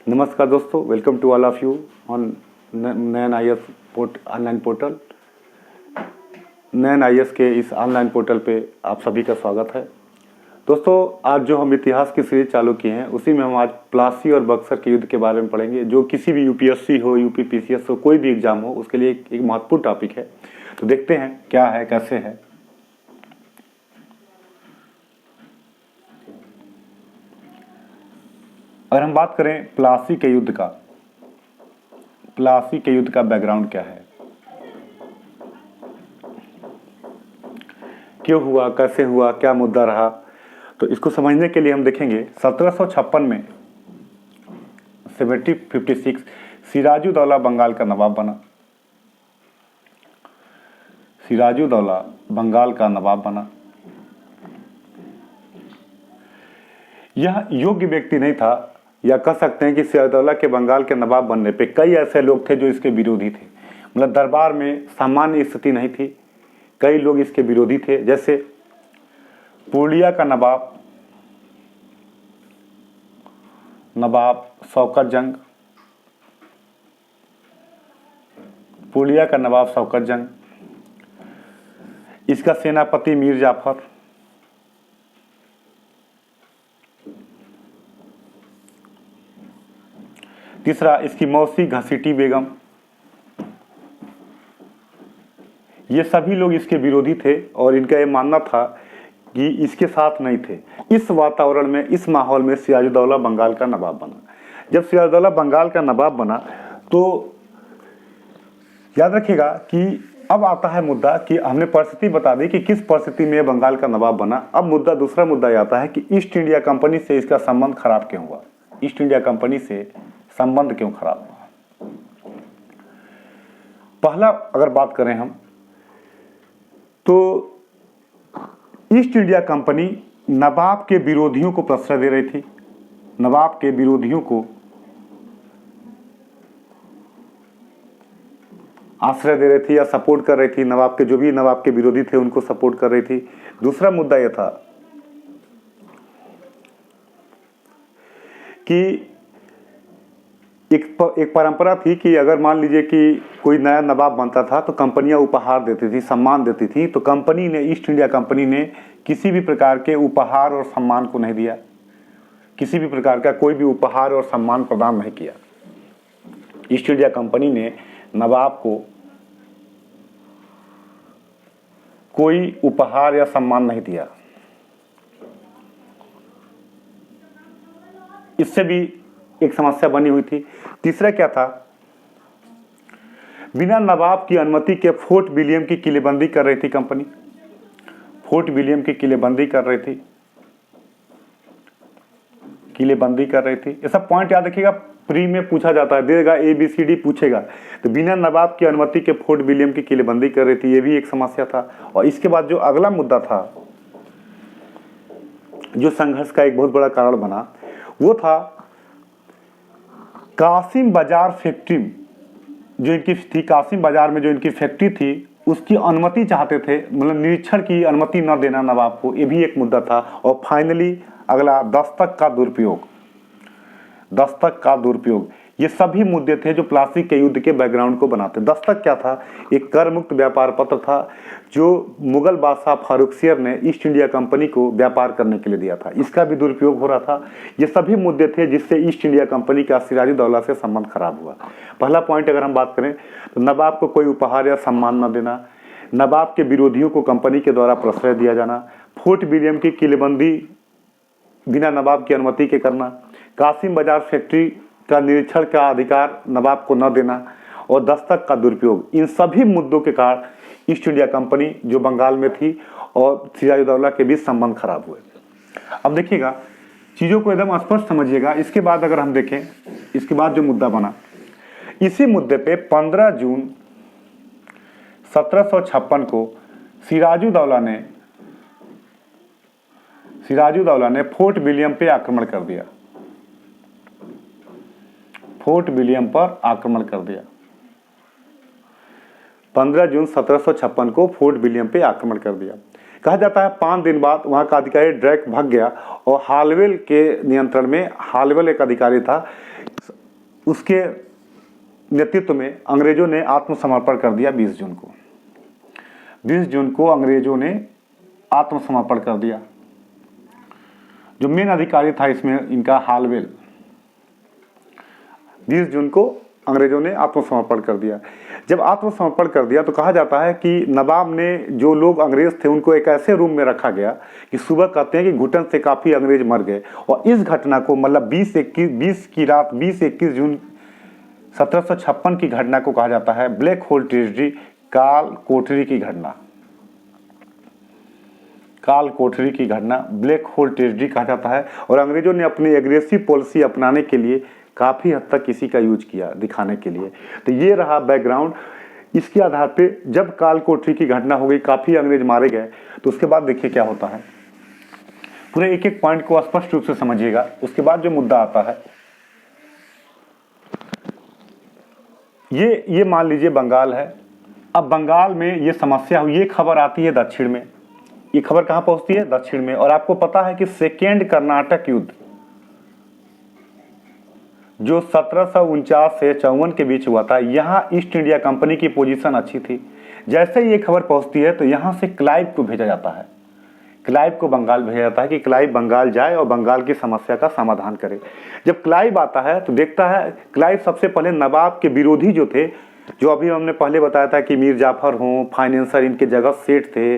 नमस्कार दोस्तों, welcome to all of you on Nayan IAS online portal. Nayan IAS के इस ऑनलाइन पोर्टल पे आप सभी का स्वागत है। दोस्तों, आज जो हम इतिहास की सीरीज चालू किए हैं उसी में हम आज प्लासी और बक्सर के युद्ध के बारे में पढ़ेंगे, जो किसी भी यूपीएससी हो, यूपीपीसीएस हो, कोई भी एग्जाम हो, उसके लिए एक महत्वपूर्ण टॉपिक है। तो देखते हैं क्या है, कैसे है। अगर हम बात करें प्लासी के युद्ध का, प्लासी के युद्ध का बैकग्राउंड क्या है, क्यों हुआ, कैसे हुआ, क्या मुद्दा रहा, तो इसको समझने के लिए हम देखेंगे 1756 में 1756 सिराजुद्दौला बंगाल का नवाब बना। सिराजुद्दौला बंगाल का नवाब बना। यह योग्य व्यक्ति नहीं था, या कह सकते हैं कि सिराजुद्दौला के बंगाल के नवाब बनने पे कई ऐसे लोग थे जो इसके विरोधी थे। मतलब दरबार में सामान्य स्थिति नहीं थी, कई लोग इसके विरोधी थे। जैसे पूर्णिया का नवाब शौकत जंग, पूर्णिया का नवाब शौकत जंग, इसका सेनापति मीर जाफर, तीसरा इसकी मौसी घसीटी बेगम। ये सभी लोग इसके विरोधी थे और इनका ये मानना था कि इसके साथ नहीं थे। इस वातावरण में, इस माहौल में सिराजुद्दौला बंगाल का नवाब बना। जब सिराजुद्दौला बंगाल का नवाब बना तो याद रखिएगा कि अब आता है मुद्दा कि हमने परिस्थिति बता दी कि किस परिस्थिति में बंगाल का नवाब बना। अब दूसरा मुद्दा यह आता है कि ईस्ट इंडिया कंपनी से इसका संबंध खराब क्यों हुआ। ईस्ट इंडिया कंपनी से संबंध क्यों खराब हुआ। पहला अगर बात करें हम, तो ईस्ट इंडिया कंपनी नवाब के विरोधियों को प्रश्रय दे रही थी, नवाब के विरोधियों को आश्रय दे रही थी या सपोर्ट कर रही थी। नवाब के जो भी नवाब के विरोधी थे उनको सपोर्ट कर रही थी। दूसरा मुद्दा यह था कि एक परंपरा थी कि अगर मान लीजिए कि कोई नया नवाब बनता था तो कंपनियां उपहार देती थी, सम्मान देती थी। तो कंपनी ने, ईस्ट इंडिया कंपनी ने किसी भी प्रकार के उपहार और सम्मान को नहीं दिया, किसी भी प्रकार का कोई भी उपहार और सम्मान प्रदान नहीं किया। ईस्ट इंडिया कंपनी ने नवाब को कोई उपहार या सम्मान नहीं दिया। इससे भी एक समस्या बनी हुई थी। तीसरा क्या था, बिना नवाब की अनुमति के फोर्ट विलियम की किलेबंदी कर रही थी कंपनी, फोर्ट विलियम की किलेबंदी कर रही थी, किलेबंदी कर रही थी। ये सब पॉइंट याद रखिएगा, प्री में पूछा जाता है, देगा ABCD पूछेगा। तो बिना नवाब की अनुमति के फोर्ट विलियम की किलेबंदी कर रही थी, ये भी एक समस्या था। और इसके बाद जो अगला मुद्दा था, जो संघर्ष का एक बहुत बड़ा कारण बना, वो था कासिम बाजार फैक्ट्री जो इनकी थी, कासिम बाजार में जो इनकी फैक्ट्री थी उसकी अनुमति चाहते थे, मतलब निरीक्षण की अनुमति न देना नवाब को, ये भी एक मुद्दा था। और फाइनली अगला दस्तक का दुरुपयोग, दस्तक का दुरुपयोग। ये सभी मुद्दे थे जो प्लासी के युद्ध के बैकग्राउंड को बनाते। दस्तक क्या था, एक कर मुक्त व्यापार पत्र था जो मुगल बादशाह फारुखसियर ने ईस्ट इंडिया कंपनी को व्यापार करने के लिए दिया था, इसका भी दुरुपयोग हो रहा था। ये सभी मुद्दे थे जिससे ईस्ट इंडिया कंपनी का सिराजुद्दौला से संबंध खराब हुआ। पहला पॉइंट अगर हम बात करें तो नवाब को कोई उपहार या सम्मान न देना, नवाब के विरोधियों को कंपनी के द्वारा प्रश्रय दिया जाना, फोर्ट विलियम की किलेबंदी बिना नवाब की अनुमति के करना, कासिम बाजार फैक्ट्री का निरीक्षण का अधिकार नवाब को न देना और दस्तक का दुरुपयोग। इन सभी मुद्दों के कारण ईस्ट इंडिया कंपनी जो बंगाल में थी और सिराजुद्दौला के बीच संबंध खराब हुए। अब देखिएगा, चीज़ों को एकदम स्पष्ट समझिएगा। इसके बाद अगर हम देखें, इसके बाद जो मुद्दा बना, इसी मुद्दे पे 15 जून 1756 को सिराजुद्दौला ने फोर्ट विलियम पे आक्रमण कर दिया, फोर्ट विलियम पर आक्रमण कर दिया। 15 जून 1756 को फोर्ट विलियम पे आक्रमण कर दिया। कहा जाता है 5 दिन बाद वहां का अधिकारी ड्रैक भाग गया और हालवेल के नियंत्रण में, हालवेल एक अधिकारी था, उसके नेतृत्व में अंग्रेजों ने आत्मसमर्पण कर दिया 20 जून को। 20 जून को अंग्रेजों ने आत्मसमर्पण कर दिया। जो मेन अधिकारी था इसमें इनका हालवेल, 20 जून को अंग्रेजों ने आत्मसमर्पण कर दिया। जब आत्मसमर्पण कर दिया तो कहा जाता है कि नवाब ने, जो लोग अंग्रेज थे उनको एक ऐसे रूम में रखा गया कि सुबह कहते हैं कि घुटन से काफ़ी अंग्रेज मर गए। और इस घटना को मतलब 20 की रात 20-21 जून 1756 की घटना को कहा जाता है ब्लैक होल ट्रेजेडी, काल कोठरी की घटना। काल कोठरी की घटना ब्लैक होल ट्रेजेडी कहा जाता है। और अंग्रेजों ने अपनी एग्रेसिव पॉलिसी अपनाने के लिए काफ़ी हद तक इसी का यूज किया दिखाने के लिए। तो ये रहा बैकग्राउंड। इसके आधार पे जब काल कोठरी की घटना हो गई, काफ़ी अंग्रेज मारे गए, तो उसके बाद देखिए क्या होता है। पूरे एक एक पॉइंट को स्पष्ट रूप से समझिएगा। उसके बाद जो मुद्दा आता है, ये मान लीजिए बंगाल है। अब बंगाल में ये समस्या हुई, ये खबर आती है दक्षिण में। ये खबर कहाँ पहुंचती है? दक्षिण में। और आपको पता है कि सेकेंड कर्नाटक युद्ध जो 1749 से 54 के बीच हुआ था, यहाँ ईस्ट इंडिया कंपनी की पोजीशन अच्छी थी। जैसे ही ये खबर पहुंचती है तो यहाँ से क्लाइव को भेजा जाता है। क्लाइव को बंगाल भेजा जाता है कि क्लाइव बंगाल जाए और बंगाल की समस्या का समाधान करे। जब क्लाइव आता है तो देखता है, क्लाइव सबसे पहले नवाब के विरोधी जो थे, जो अभी हमने पहले बताया था कि मीर जाफर हों, फाइनेंसर, इनके जगह सेठ थे,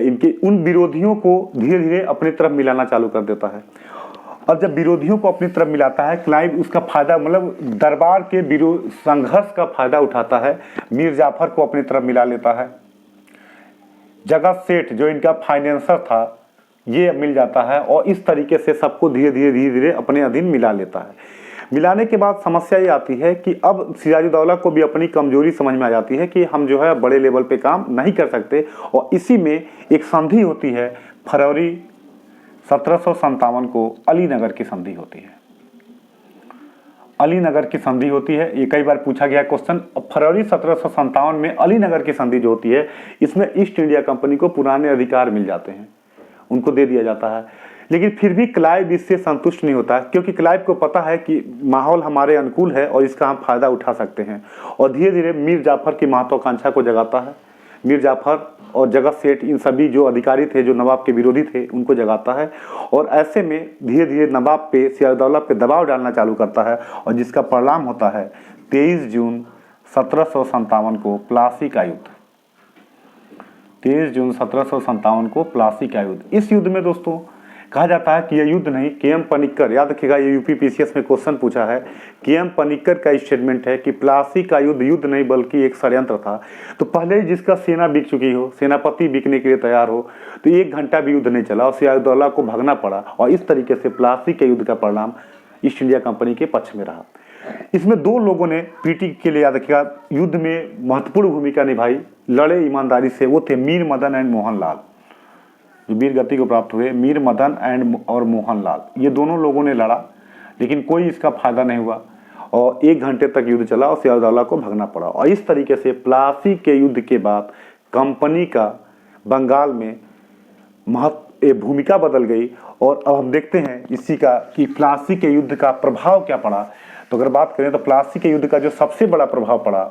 इनके उन विरोधियों को धीरे धीरे अपनी तरफ मिलाना चालू कर देता है। और जब विरोधियों को अपनी तरफ मिलाता है, क्लाइव उसका फायदा, मतलब दरबार के विरोध संघर्ष का फायदा उठाता है, मीर जाफर को अपनी तरफ मिला लेता है। जगत सेठ जो इनका फाइनेंसर था, ये मिल जाता है। और इस तरीके से सबको धीरे धीरे अपने अधीन मिला लेता है। मिलाने के बाद समस्या ये आती है कि अब सिराजुद्दौला को भी अपनी कमजोरी समझ में आ जाती है कि हम जो है बड़े लेवल पे काम नहीं कर सकते। और इसी में एक संधि होती है, फरवरी 1757 को अलीनगर की संधि होती है। अलीनगर की संधि होती है, ये कई बार पूछा गया क्वेश्चन। फरवरी 1757 में अलीनगर की संधि जो होती है, इसमें ईस्ट इंडिया कंपनी को पुराने अधिकार मिल जाते हैं, उनको दे दिया जाता है। लेकिन फिर भी क्लाइव इससे संतुष्ट नहीं होता, क्योंकि क्लाइव को पता है कि माहौल हमारे अनुकूल है और इसका हम फायदा उठा सकते हैं। और धीरे धीरे मीर जाफर की महत्वाकांक्षा को जगाता है। मीर जाफर और जगत सेठ, इन सभी जो अधिकारी थे, जो नवाब के विरोधी थे, उनको जगाता है। और ऐसे में धीरे धीरे नवाब पे, सिराजुद्दौला पे दबाव डालना चालू करता है। और जिसका परिणाम होता है 23 जून 1757 को प्लासी का युद्ध। 23 जून 1757 को प्लासी का युद्ध। इस युद्ध में दोस्तों कहा जाता है कि यह युद्ध नहीं, के.एम. पनिक्कर, याद रखिएगा, ये यूपी पीसीएस में क्वेश्चन पूछा है। के.एम. पनिक्कर का स्टेटमेंट है कि प्लासी का युद्ध युद्ध नहीं बल्कि एक षड्यंत्र था। तो पहले ही जिसका सेना बिक चुकी हो, सेनापति बिकने के लिए तैयार हो, तो 1 घंटा भी युद्ध नहीं चला और सिराजुद्दौला को भागना पड़ा। और इस तरीके से प्लासी के युद्ध का परिणाम ईस्ट इंडिया कंपनी के पक्ष में रहा। इसमें 2 लोगों ने पीटी के लिए, याद रखिएगा, युद्ध में महत्वपूर्ण भूमिका निभाई, लड़े ईमानदारी से। वो थे मीर मदन एंड मोहनलाल, जो वीर गति को प्राप्त हुए। मीर मदन एंड और मोहनलाल, ये दोनों लोगों ने लड़ा, लेकिन कोई इसका फायदा नहीं हुआ। और 1 घंटे तक युद्ध चला और सिराजुद्दौला को भागना पड़ा। और इस तरीके से प्लासी के युद्ध के बाद कंपनी का बंगाल में भूमिका बदल गई। और अब हम देखते हैं इसी का कि प्लासी के युद्ध का प्रभाव क्या पड़ा। तो अगर बात करें तो प्लासी के युद्ध का जो सबसे बड़ा प्रभाव पड़ा,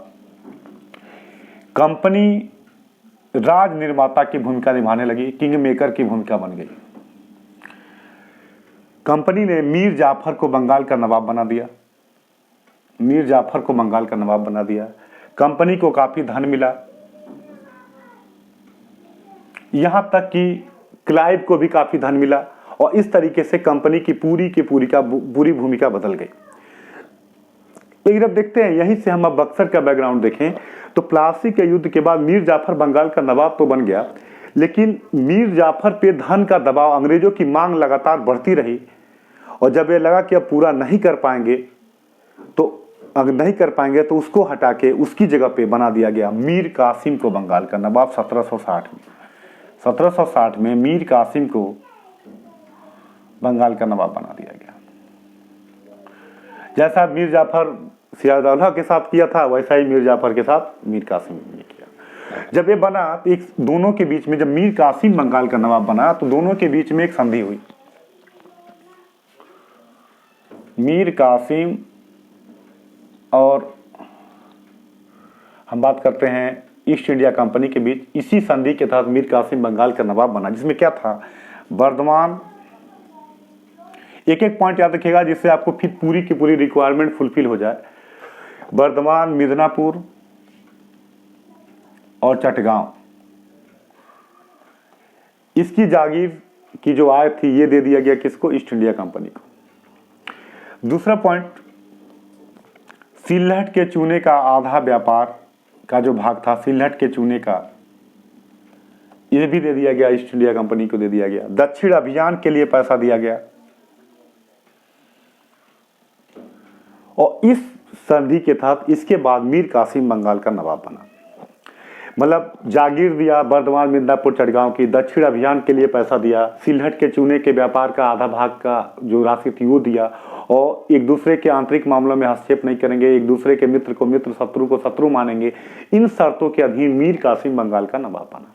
कंपनी राज निर्माता की भूमिका निभाने लगी, किंग मेकर की भूमिका बन गई। कंपनी ने मीर जाफर को बंगाल का नवाब बना दिया। मीर जाफर को बंगाल का नवाब बना दिया। कंपनी को काफी धन मिला, यहां तक कि क्लाइव को भी काफी धन मिला। और इस तरीके से कंपनी की पूरी भूमिका बदल गई। लेकिन अब देखते हैं, यहीं से हम अब बक्सर का बैकग्राउंड देखें तो प्लासी के युद्ध के बाद मीर जाफर बंगाल का नवाब तो बन गया, लेकिन मीर जाफर पे धन का दबाव, अंग्रेजों की मांग लगातार बढ़ती रही। और जब ये लगा कि अब पूरा नहीं कर पाएंगे, तो अगर नहीं कर पाएंगे तो उसको हटा के उसकी जगह पे बना दिया गया मीर कासिम को बंगाल का नवाब। 1760 में मीर कासिम को बंगाल का नवाब बना दिया गया। जैसा मीर जाफर सिराजुद्दौला के साथ किया था, वैसा ही मीर जाफर के साथ मीर कासिम ने किया। जब ये बना तो एक दोनों के बीच में, जब मीर कासिम बंगाल का नवाब बना तो दोनों के बीच में एक संधि हुई। मीर कासिम और हम बात करते हैं ईस्ट इंडिया कंपनी के बीच। इसी संधि के तहत मीर कासिम बंगाल का नवाब बना, जिसमें क्या था, बर्धमान, एक एक पॉइंट याद रखिएगा जिससे आपको फिर पूरी की पूरी रिक्वायरमेंट फुलफिल हो जाए। बर्धमान, मिदनापुर और चटगांव, इसकी जागीर की जो आय थी ये दे दिया गया किसको, ईस्ट इंडिया कंपनी को। दूसरा पॉइंट, सिल्हट के चूने का आधा व्यापार का जो भाग था, सिल्हट के चूने का, ये भी दे दिया गया, ईस्ट इंडिया कंपनी को दे दिया गया। दक्षिण अभियान के लिए पैसा दिया गया। और इस संधि के तहत इसके बाद मीर कासिम बंगाल का नवाब बना। मतलब जागीर दिया बर्धमान, मिदनापुर, चटगांव की, दक्षिण अभियान के लिए पैसा दिया, सिल्हट के चूने के व्यापार का आधा भाग का जो राशि थी वो दिया, और एक दूसरे के आंतरिक मामलों में हस्तक्षेप नहीं करेंगे, एक दूसरे के मित्र को मित्र, शत्रु को शत्रु मानेंगे। इन शर्तों के अधीन मीर कासिम बंगाल का नवाब बना।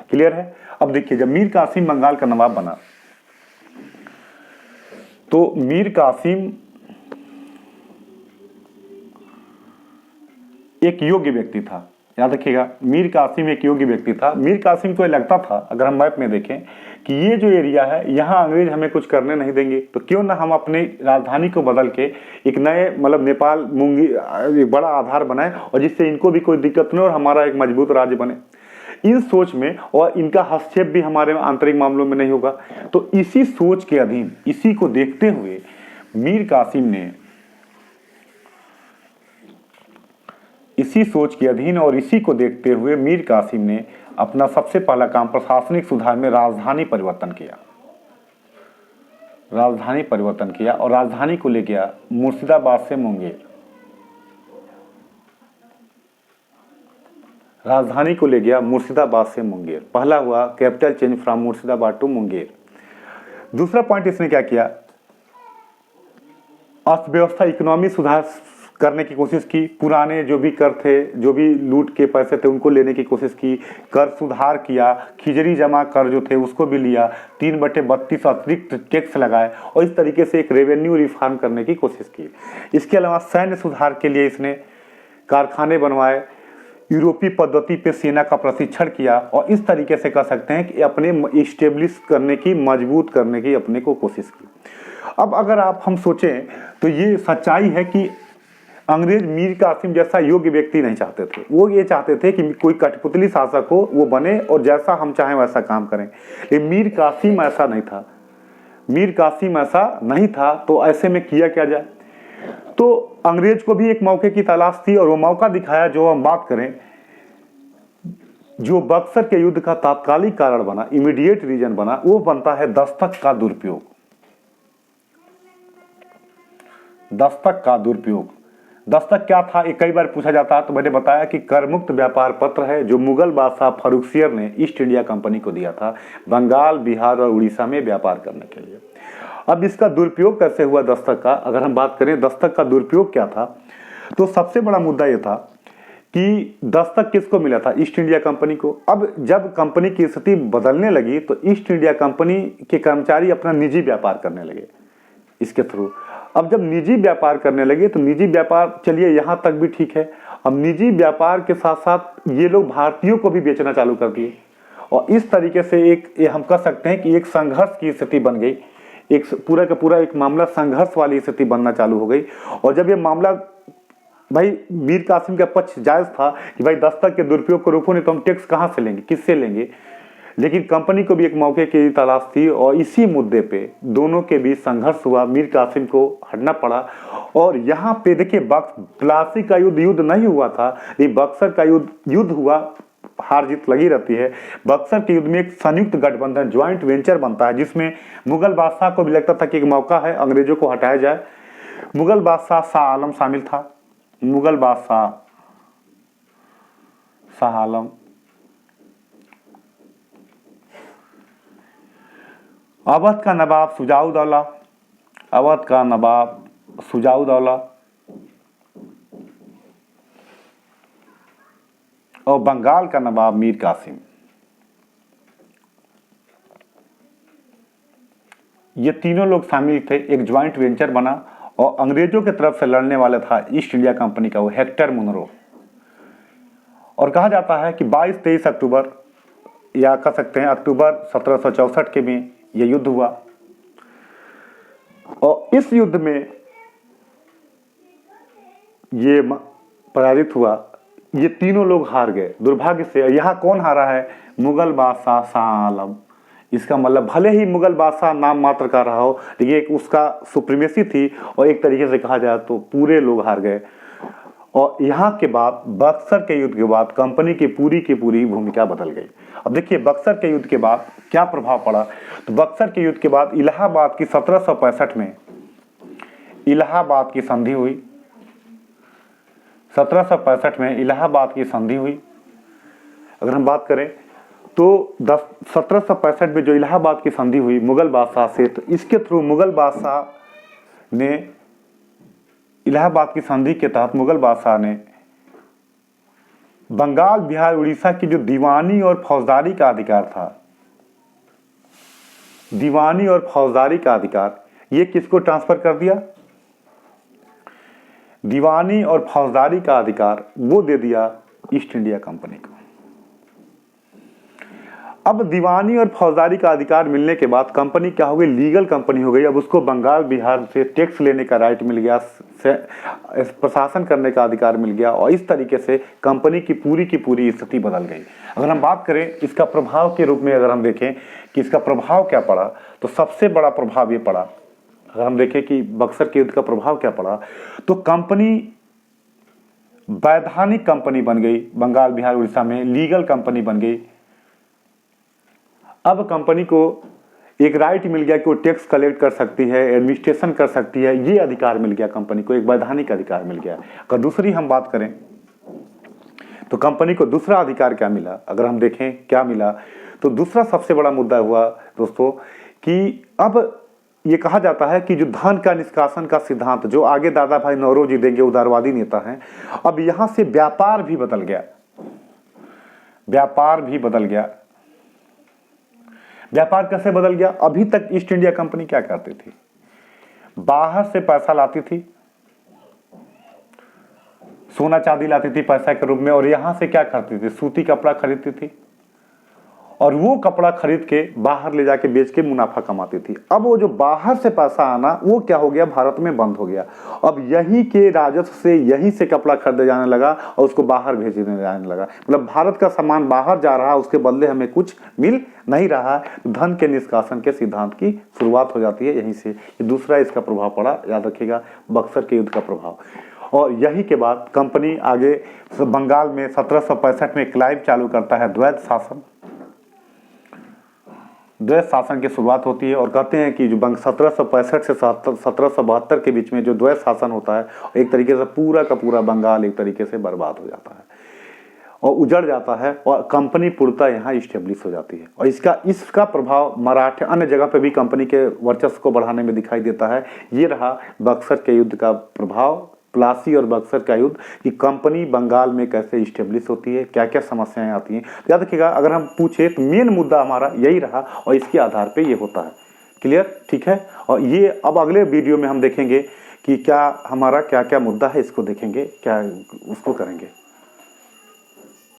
क्लियर है? अब देखिए, जब मीर कासिम बंगाल का नवाब बना तो मीर कासिम एक योग्य व्यक्ति था। याद रखिएगा, मीर कासिम एक योग्य व्यक्ति था। मीर कासिम को लगता था, अगर हम मैप में देखें, कि ये जो एरिया है यहाँ अंग्रेज हमें कुछ करने नहीं देंगे, तो क्यों ना हम अपने राजधानी को बदल के एक नए, मतलब नेपाल मुंगी एक बड़ा आधार बनाए, और जिससे इनको भी कोई दिक्कत न हो और हमारा एक मजबूत राज्य बने। इन सोच में, और इनका हस्तक्षेप भी हमारे आंतरिक मामलों में नहीं होगा। तो इसी सोच के अधीन, इसी को देखते हुए मीर कासिम ने, इसी सोच के अधीन और इसी को देखते हुए मीर कासिम ने अपना सबसे पहला काम प्रशासनिक सुधार में राजधानी परिवर्तन किया। राजधानी परिवर्तन किया और राजधानी को ले गया मुर्शिदाबाद से मुंगेर। राजधानी को ले गया मुर्शिदाबाद से मुंगेर। पहला हुआ capital change from Murshidabad to Munger. दूसरा पॉइंट इसने क्या किया, अर्थव्यवस्था, इकोनॉमी सुधार करने की कोशिश की। पुराने जो भी कर थे, जो भी लूट के पैसे थे, उनको लेने की कोशिश की। कर सुधार किया, खिजरी जमा कर जो थे उसको भी लिया, 3/32 अतिरिक्त टैक्स लगाए, और इस तरीके से एक रेवेन्यू रिफॉर्म करने की कोशिश की। इसके अलावा सैन्य सुधार के लिए इसने कारखाने बनवाए, यूरोपीय पद्धति पे सेना का प्रशिक्षण किया, और इस तरीके से कह सकते हैं कि अपने इस्टेब्लिश करने की, मजबूत करने की अपने को कोशिश की। अब अगर आप हम सोचें तो ये सच्चाई है कि अंग्रेज मीर कासिम जैसा योग्य व्यक्ति नहीं चाहते थे। वो ये चाहते थे कि कोई कठपुतली शासक हो, वो बने और जैसा हम चाहें वैसा काम करें। लेकिन मीर कासिम ऐसा नहीं था। मीर कासिम ऐसा नहीं था, तो ऐसे में किया क्या जाए। तो अंग्रेज को भी एक मौके की तलाश थी, और वो मौका दिखाया। जो हम बात करें, जो बक्सर के युद्ध का तात्कालिक कारण बना, इमीडिएट रीजन बना, वो बनता है दस्तक का दुरुपयोग। दस्तक का दुरुपयोग। दस्तक क्या था, ये कई बार पूछा जाता है। तो मैंने बताया कि करमुक्त व्यापार पत्र है जो मुगल बादशाह फर्रुखसियर ने ईस्ट इंडिया कंपनी को दिया था, बंगाल, बिहार और उड़ीसा में व्यापार करने के लिए। अब इसका दुरुपयोग कैसे हुआ दस्तक का, अगर हम बात करें दस्तक का दुरुपयोग क्या था, तो सबसे बड़ा मुद्दा यह था कि दस्तक किसको मिला था, ईस्ट इंडिया कंपनी को। अब जब कंपनी की स्थिति बदलने लगी तो ईस्ट इंडिया कंपनी के कर्मचारी अपना निजी व्यापार करने लगे इसके थ्रू। अब जब निजी व्यापार करने लगे तो निजी व्यापार, चलिए यहाँ तक भी ठीक है। अब निजी व्यापार के साथ साथ ये लोग भारतीयों को भी बेचना चालू कर दिए, और इस तरीके से एक, ये हम कह सकते हैं कि एक संघर्ष की स्थिति बन गई। एक पूरा का पूरा एक मामला संघर्ष वाली स्थिति बनना चालू हो गई। और जब ये मामला, भाई मीर कासिम का पक्ष जायज था कि भाई दस्तक के दुरुपयोग को रोको, नहीं तो हम टैक्स कहाँ से लेंगे, किससे लेंगे। लेकिन कंपनी को भी एक मौके की तलाश थी, और इसी मुद्दे पे दोनों के बीच संघर्ष हुआ। मीर कासिम को हटना पड़ा। और यहाँ पे देखिए, प्लासी का युद्ध नहीं हुआ था, ये बक्सर का युद्ध हुआ। हार जीत लगी रहती है। बक्सर के युद्ध में एक संयुक्त गठबंधन, ज्वाइंट वेंचर बनता है, जिसमें मुगल बादशाह को भी लगता था कि एक मौका है अंग्रेजों को हटाया जाए। मुगल बादशाह शाह आलम शामिल था। मुगल बादशाह शाह आलम, अवध का नवाब शुजाउद्दौला, अवध का नवाब शुजाउद्दौला, और बंगाल का नवाब मीर कासिम। ये तीनों लोग शामिल थे। एक ज्वाइंट वेंचर बना, और अंग्रेजों की तरफ से लड़ने वाला था ईस्ट इंडिया कंपनी का वो हेक्टर मुनरो। और कहा जाता है कि 22-23 अक्टूबर या कह सकते हैं अक्टूबर 1764 के में यह युद्ध हुआ। और इस युद्ध में ये पराजित हुआ, ये तीनों लोग हार गए दुर्भाग्य से। यहाँ कौन हारा है? मुगल बादशाह शाह आलम। इसका मतलब भले ही मुगल बादशाह नाम मात्र का रहा हो, लेकिन एक उसका सुप्रीमेसी थी और एक तरीके से कहा जाए तो पूरे लोग हार गए। और यहाँ के बाद बक्सर के युद्ध के बाद कंपनी की पूरी भूमिका बदल गई। अब देखिए बक्सर के युद्ध के बाद क्या प्रभाव पड़ा। तो बक्सर के युद्ध के बाद इलाहाबाद की 1765 में इलाहाबाद की संधि हुई। 1765 में इलाहाबाद की संधि हुई। अगर हम बात करें तो 1765 में जो इलाहाबाद की संधि हुई मुगल बादशाह से, तो इसके थ्रू मुगल बादशाह ने इलाहाबाद की संधि के तहत मुगल बादशाह ने बंगाल, बिहार, उड़ीसा की जो दीवानी और फौजदारी का अधिकार था, दीवानी और फौजदारी का अधिकार, ये किसको ट्रांसफर कर दिया? दीवानी और फौजदारी का अधिकार वो दे दिया ईस्ट इंडिया कंपनी को। अब दीवानी और फौजदारी का अधिकार मिलने के बाद कंपनी क्या हो गई? लीगल कंपनी हो गई। अब उसको बंगाल, बिहार से टैक्स लेने का राइट मिल गया, प्रशासन करने का अधिकार मिल गया, और इस तरीके से कंपनी की पूरी स्थिति बदल गई। अगर हम बात करें इसका प्रभाव के रूप में, अगर हम देखें कि इसका प्रभाव क्या पड़ा, तो सबसे बड़ा प्रभाव ये पड़ा, अगर हम देखें कि बक्सर के युद्ध का प्रभाव क्या पड़ा, तो कंपनी वैधानिक कंपनी बन गई। बंगाल, बिहार, उड़ीसा में लीगल कंपनी बन गई। अब कंपनी को एक राइट मिल गया कि वो टैक्स कलेक्ट कर सकती है, एडमिनिस्ट्रेशन कर सकती है, ये अधिकार मिल गया कंपनी को, एक वैधानिक अधिकार मिल गया। अगर दूसरी हम बात करें तो कंपनी को दूसरा अधिकार क्या मिला, अगर हम देखें क्या मिला, तो दूसरा सबसे बड़ा मुद्दा हुआ दोस्तों कि अब ये कहा जाता है कि जो धन का निष्कासन का सिद्धांत जो आगे दादा भाई नौरोजी देंगे, उदारवादी नेता हैं, अब यहां से व्यापार भी बदल गया। व्यापार भी बदल गया। व्यापार कैसे बदल गया? अभी तक ईस्ट इंडिया कंपनी क्या करती थी? बाहर से पैसा लाती थी, सोना चांदी लाती थी पैसा के रूप में, और यहां से क्या करती थी? सूती कपड़ा खरीदती थी, और वो कपड़ा खरीद के बाहर ले जाके बेच के मुनाफा कमाती थी। अब वो जो बाहर से पैसा आना वो क्या हो गया? भारत में बंद हो गया। अब यहीं के राजस्व से यहीं से कपड़ा खरीदे जाने लगा और उसको बाहर भेजने जाने लगा। मतलब भारत का सामान बाहर जा रहा, उसके बदले हमें कुछ मिल नहीं रहा। धन के निष्कासन के सिद्धांत की शुरुआत हो जाती है यहीं से। ये दूसरा इसका प्रभाव पड़ा, याद रखिएगा, बक्सर के युद्ध का प्रभाव। और यही के बाद कंपनी आगे बंगाल में 1765 में क्लाइव चालू करता है, द्वैत शासन। द्वैत शासन की शुरुआत होती है, और कहते हैं कि जो 1765 से 1772 के बीच में जो द्वैत शासन होता है, एक तरीके से पूरा का पूरा बंगाल एक तरीके से बर्बाद हो जाता है और उजड़ जाता है, और कंपनी पूर्णतः यहाँ इस्टेब्लिश हो जाती है। और इसका प्रभाव मराठे अन्य जगह पे भी कंपनी के वर्चस्व को बढ़ाने में दिखाई देता है। ये रहा बक्सर के युद्ध का प्रभाव, प्लासी और बक्सर का युद्ध, कि कंपनी बंगाल में कैसे इस्टेब्लिश होती है, क्या क्या समस्याएं आती हैं। तो याद रखिएगा, अगर हम पूछे तो मेन मुद्दा हमारा यही रहा, और इसके आधार पे ये होता है। क्लियर? ठीक है। और ये अब अगले वीडियो में हम देखेंगे कि क्या हमारा क्या क्या मुद्दा है, इसको देखेंगे, क्या उसको करेंगे।